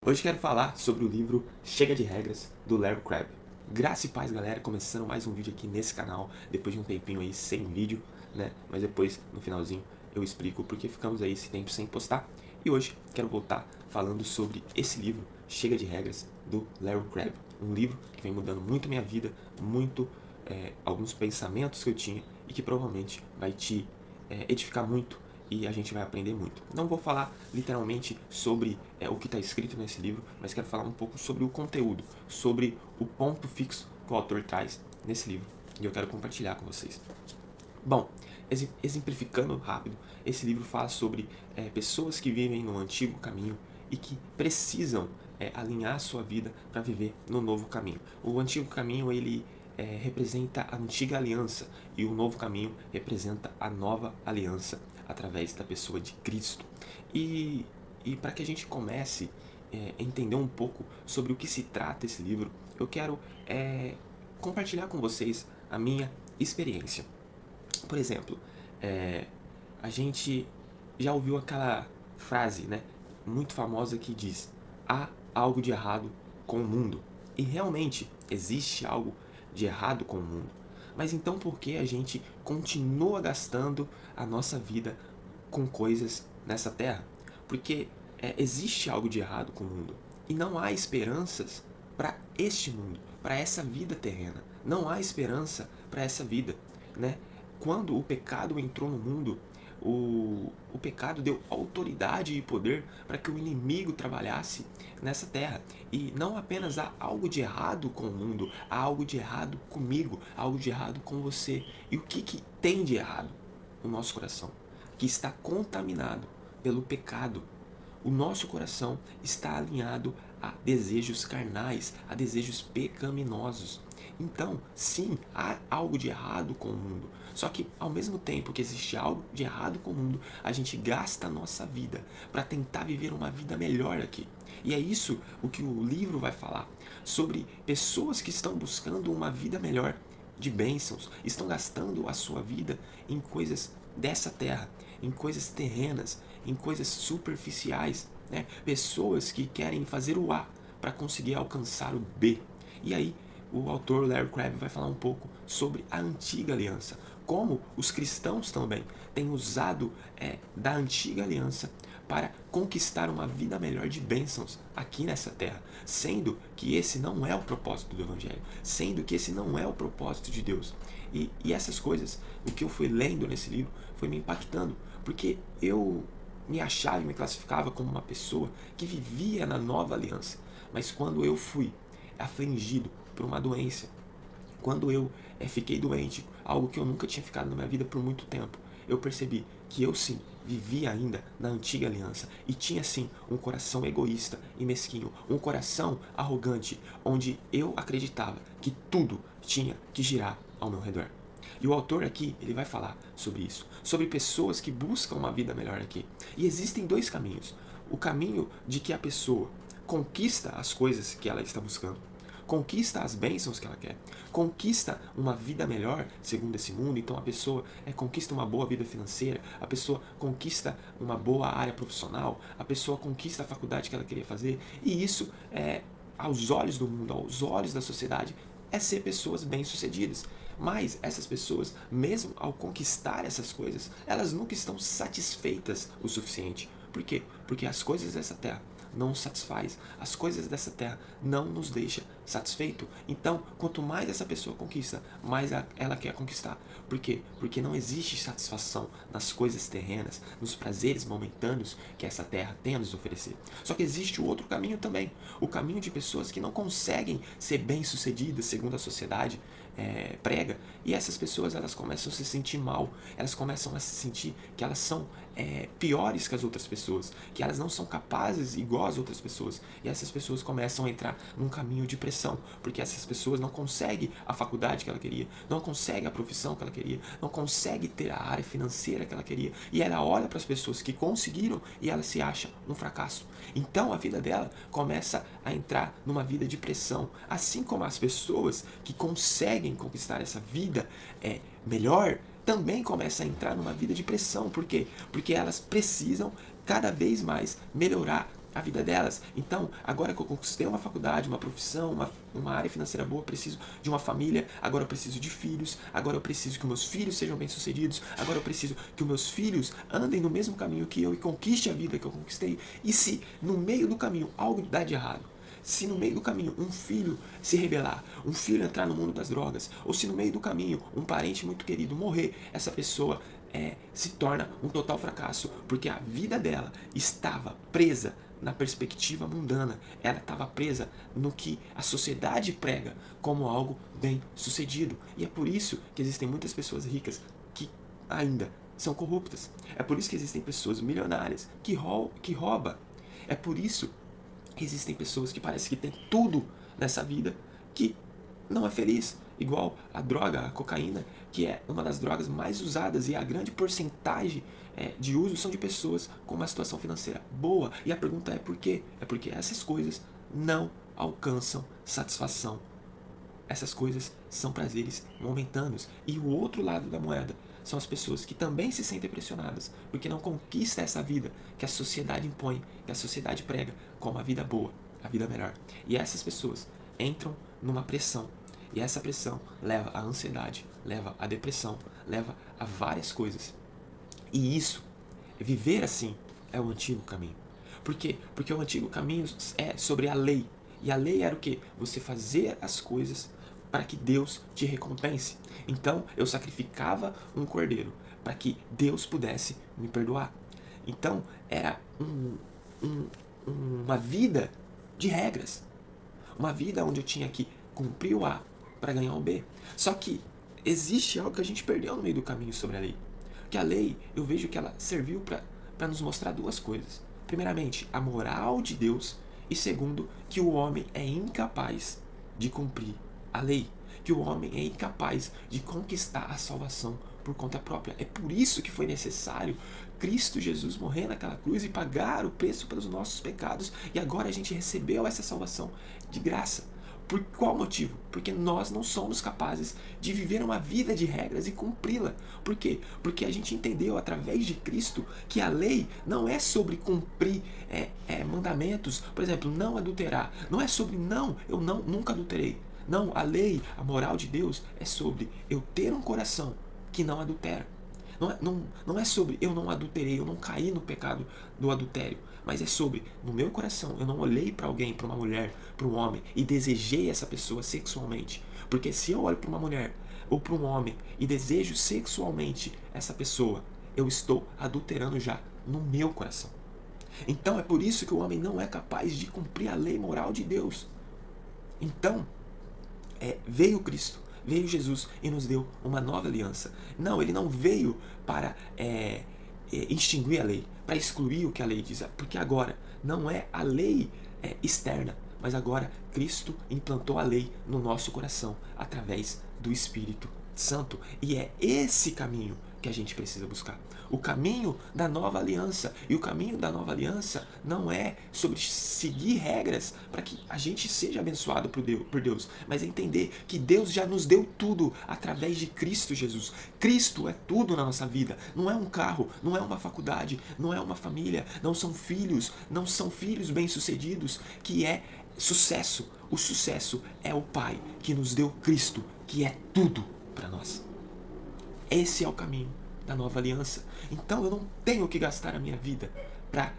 Hoje quero falar sobre o livro Chega de Regras, do Larry Crabb. Graça e paz, galera, começando mais um vídeo aqui nesse canal, depois de um tempinho aí sem vídeo, né? Mas depois, no finalzinho, eu explico porque ficamos aí esse tempo sem postar. E hoje quero voltar falando sobre esse livro, Chega de Regras, do Larry Crabb. Um livro que vem mudando muito a minha vida, muito alguns pensamentos que eu tinha e que provavelmente vai te edificar muito e a gente vai aprender muito. Não vou falar literalmente sobre o que está escrito nesse livro, mas quero falar um pouco sobre o conteúdo, sobre o ponto fixo que o autor traz nesse livro e eu quero compartilhar com vocês. Bom, exemplificando rápido, esse livro fala sobre pessoas que vivem no antigo caminho e que precisam alinhar a sua vida para viver no novo caminho. O antigo caminho, ele representa a antiga aliança e o novo caminho representa a nova aliança através da pessoa de Cristo. E para que a gente comece a entender um pouco sobre o que se trata esse livro, eu quero compartilhar com vocês a minha experiência. Por exemplo, a gente já ouviu aquela frase, né, muito famosa que diz: há algo de errado com o mundo. E realmente existe algo de errado com o mundo. Mas então por que a gente continua gastando a nossa vida com coisas nessa terra? Porque existe algo de errado com o mundo. E não há esperanças para este mundo, para essa vida terrena. Não há esperança para essa vida, né? Quando o pecado entrou no mundo, o pecado deu autoridade e poder para que o inimigo trabalhasse nessa terra. E não apenas há algo de errado com o mundo, há algo de errado comigo, há algo de errado com você. E o que tem de errado no nosso coração? Que está contaminado pelo pecado. O nosso coração está alinhado a desejos carnais, a desejos pecaminosos. Então, sim, há algo de errado com o mundo. Só que, ao mesmo tempo que existe algo de errado com o mundo, a gente gasta a nossa vida para tentar viver uma vida melhor aqui. E é isso o que o livro vai falar. Sobre pessoas que estão buscando uma vida melhor, de bênçãos, estão gastando a sua vida em coisas dessa terra, em coisas terrenas, em coisas superficiais, né? Pessoas que querem fazer o A para conseguir alcançar o B. E aí o autor Larry Crabb vai falar um pouco sobre a antiga aliança, como os cristãos também têm usado da antiga aliança para conquistar uma vida melhor de bênçãos aqui nessa terra, sendo que esse não é o propósito do Evangelho, sendo que esse não é o propósito de Deus. E essas coisas, o que eu fui lendo nesse livro, foi me impactando, porque eu me achava e me classificava como uma pessoa que vivia na nova aliança, mas quando eu fui afligido por uma doença, quando eu fiquei doente, algo que eu nunca tinha ficado na minha vida por muito tempo, eu percebi que eu sim vivia ainda na antiga aliança e tinha sim um coração egoísta e mesquinho, um coração arrogante, onde eu acreditava que tudo tinha que girar ao meu redor. E o autor aqui, ele vai falar sobre isso, sobre pessoas que buscam uma vida melhor aqui. E existem dois caminhos. O caminho de que a pessoa conquista as coisas que ela está buscando, conquista as bênçãos que ela quer, conquista uma vida melhor segundo esse mundo. Então a pessoa conquista uma boa vida financeira, a pessoa conquista uma boa área profissional, a pessoa conquista a faculdade que ela queria fazer, e isso aos olhos do mundo, aos olhos da sociedade, é ser pessoas bem-sucedidas. Mas essas pessoas, mesmo ao conquistar essas coisas, elas nunca estão satisfeitas o suficiente. Por quê? Porque as coisas dessa terra não nos satisfaz, as coisas dessa terra não nos deixam satisfeito. Então, quanto mais essa pessoa conquista, mais ela quer conquistar. Por quê? Porque não existe satisfação nas coisas terrenas, nos prazeres momentâneos que essa terra tem a nos oferecer. Só que existe o outro caminho também, o caminho de pessoas que não conseguem ser bem-sucedidas segundo a sociedade prega, e essas pessoas, elas começam a se sentir mal, elas começam a se sentir que elas são piores que as outras pessoas, que elas não são capazes igual às outras pessoas, e essas pessoas começam a entrar num caminho de pressão, porque essas pessoas não conseguem a faculdade que ela queria, não conseguem a profissão que ela queria, não conseguem ter a área financeira que ela queria, e ela olha para as pessoas que conseguiram e ela se acha um fracasso. Então a vida dela começa a entrar numa vida de pressão, assim como as pessoas que conseguem conquistar essa vida melhor também começam a entrar numa vida de pressão. Por quê? Porque elas precisam cada vez mais melhorar a vida delas. Então, agora que eu conquistei uma faculdade, uma profissão, uma área financeira boa, eu preciso de uma família, agora eu preciso de filhos, agora eu preciso que meus filhos sejam bem-sucedidos, agora eu preciso que os meus filhos andem no mesmo caminho que eu e conquiste a vida que eu conquistei. E se no meio do caminho algo dá de errado, se no meio do caminho um filho se rebelar, um filho entrar no mundo das drogas, ou se no meio do caminho um parente muito querido morrer, essa pessoa se torna um total fracasso, porque a vida dela estava presa na perspectiva mundana, ela estava presa no que a sociedade prega como algo bem sucedido. E é por isso que existem muitas pessoas ricas que ainda são corruptas. É por isso que existem pessoas milionárias que roubam. É por isso que existem pessoas que parecem que têm tudo nessa vida que não é feliz. Igual a droga, a cocaína, que é uma das drogas mais usadas, e a grande porcentagem de uso são de pessoas com uma situação financeira boa. E a pergunta é por quê? É porque essas coisas não alcançam satisfação. Essas coisas são prazeres momentâneos. E o outro lado da moeda são as pessoas que também se sentem pressionadas, porque não conquistam essa vida que a sociedade impõe, que a sociedade prega como a vida boa, a vida melhor. E essas pessoas entram numa pressão. E essa pressão leva à ansiedade, leva à depressão, leva a várias coisas. E isso, viver assim, é o antigo caminho. Por quê? Porque o antigo caminho é sobre a lei. E a lei era o quê? Você fazer as coisas para que Deus te recompense. Então, eu sacrificava um cordeiro para que Deus pudesse me perdoar. Então, era uma vida de regras. Uma vida onde eu tinha que cumprir o A para ganhar o B. Só que existe algo que a gente perdeu no meio do caminho sobre a lei. Porque a lei, eu vejo que ela serviu para nos mostrar duas coisas. Primeiramente, a moral de Deus. E segundo, que o homem é incapaz de cumprir a lei. Que o homem é incapaz de conquistar a salvação por conta própria. É por isso que foi necessário Cristo Jesus morrer naquela cruz e pagar o preço pelos nossos pecados. E agora a gente recebeu essa salvação de graça. Por qual motivo? Porque nós não somos capazes de viver uma vida de regras e cumpri-la. Por quê? Porque a gente entendeu através de Cristo que a lei não é sobre cumprir mandamentos. Por exemplo, não adulterar. Não é sobre eu nunca adulterei. Não, a lei, a moral de Deus é sobre eu ter um coração que não adultera. Não é sobre eu não adulterei, eu não caí no pecado do adultério. Mas é sobre, no meu coração, eu não olhei para alguém, para uma mulher, para um homem e desejei essa pessoa sexualmente. Porque se eu olho para uma mulher ou para um homem e desejo sexualmente essa pessoa, eu estou adulterando já no meu coração. Então é por isso que o homem não é capaz de cumprir a lei moral de Deus. Então, veio Cristo, veio Jesus e nos deu uma nova aliança. Não, ele não veio para extinguir a lei, para excluir o que a lei diz, porque agora não é a lei externa, mas agora Cristo implantou a lei no nosso coração através do Espírito Santo. E é esse caminho que a gente precisa buscar. O caminho da nova aliança. E o caminho da nova aliança não é sobre seguir regras para que a gente seja abençoado por Deus, mas é entender que Deus já nos deu tudo através de Cristo Jesus. Cristo é tudo na nossa vida. Não é um carro, não é uma faculdade, não é uma família, não são filhos bem-sucedidos que é sucesso. O sucesso é o Pai que nos deu Cristo, que é tudo para nós. Esse é o caminho da nova aliança. Então eu não tenho que gastar a minha vida para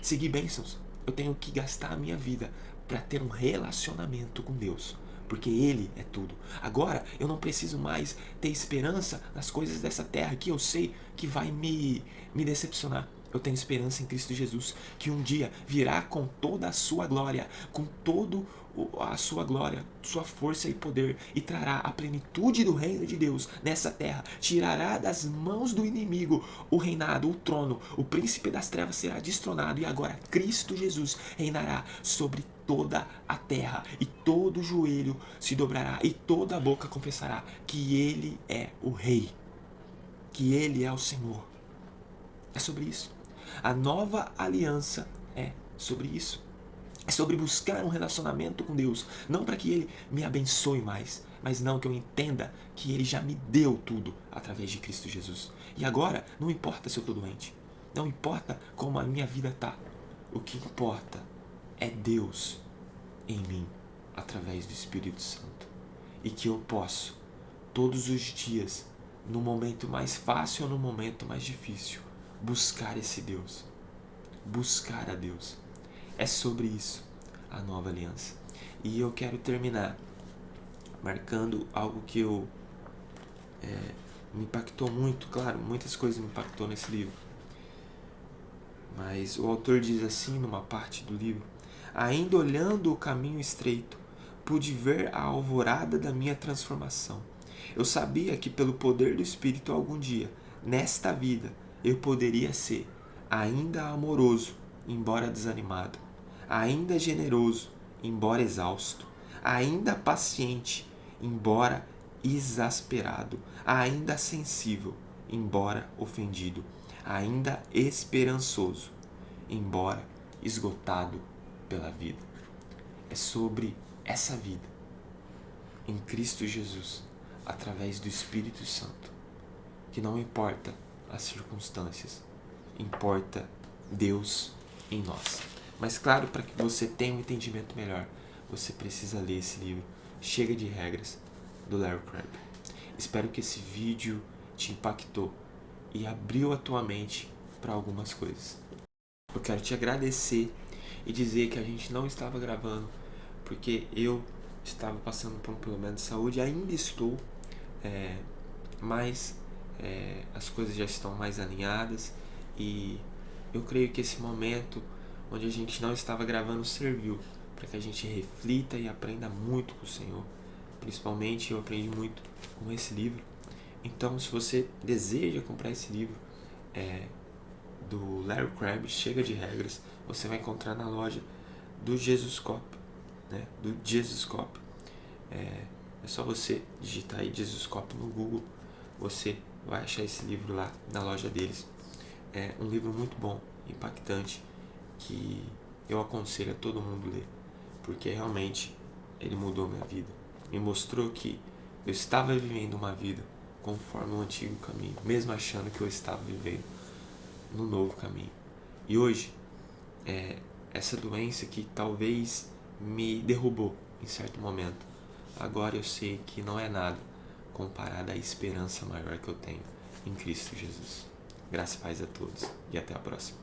seguir bênçãos. Eu tenho que gastar a minha vida para ter um relacionamento com Deus. Porque Ele é tudo. Agora eu não preciso mais ter esperança nas coisas dessa terra que eu sei que vai me decepcionar. Eu tenho esperança em Cristo Jesus, que um dia virá com toda a sua glória, com toda a sua glória, sua força e poder, e trará a plenitude do reino de Deus nessa terra. Tirará das mãos do inimigo o reinado, o trono, o príncipe das trevas será destronado, e agora Cristo Jesus reinará sobre toda a terra, e todo joelho se dobrará, e toda boca confessará que Ele é o Rei, que Ele é o Senhor. É sobre isso. A nova aliança é sobre isso. É sobre buscar um relacionamento com Deus. Não para que Ele me abençoe mais, mas não que eu entenda que Ele já me deu tudo através de Cristo Jesus. E agora, não importa se eu estou doente. Não importa como a minha vida está. O que importa é Deus em mim, através do Espírito Santo. E que eu posso, todos os dias, no momento mais fácil ou no momento mais difícil, buscar esse Deus. Buscar a Deus. É sobre isso a nova aliança. E eu quero terminar marcando algo que me impactou muito. Claro, muitas coisas me impactou nesse livro. Mas o autor diz assim numa parte do livro: ainda olhando o caminho estreito, pude ver a alvorada da minha transformação. Eu sabia que pelo poder do Espírito algum dia, nesta vida, eu poderia ser ainda amoroso, embora desanimado, ainda generoso, embora exausto, ainda paciente, embora exasperado, ainda sensível, embora ofendido, ainda esperançoso, embora esgotado pela vida. É sobre essa vida em Cristo Jesus, através do Espírito Santo, que não importa as circunstâncias, importa Deus em nós. Mas claro, para que você tenha um entendimento melhor, você precisa ler esse livro, Chega de Regras, do Larry Crabb. Espero que esse vídeo te impactou e abriu a tua mente para algumas coisas. Eu quero te agradecer e dizer que a gente não estava gravando porque eu estava passando por um problema de saúde, ainda estou, mas as coisas já estão mais alinhadas e eu creio que esse momento onde a gente não estava gravando serviu para que a gente reflita e aprenda muito com o Senhor. Principalmente eu aprendi muito com esse livro. Então, se você deseja comprar esse livro do Larry Crabb, Chega de Regras, você vai encontrar na loja do Jesus Cop, né? Do Jesus Cop. É só você digitar aí Jesus Cop no Google, você vai achar esse livro lá na loja deles. É um livro muito bom, impactante, que eu aconselho a todo mundo ler, porque realmente ele mudou minha vida. Me mostrou que eu estava vivendo uma vida conforme o antigo caminho, mesmo achando que eu estava vivendo no novo caminho. E hoje, essa doença que talvez me derrubou em certo momento, agora eu sei que não é nada comparado à esperança maior que eu tenho em Cristo Jesus. Graças e paz a todos e até a próxima.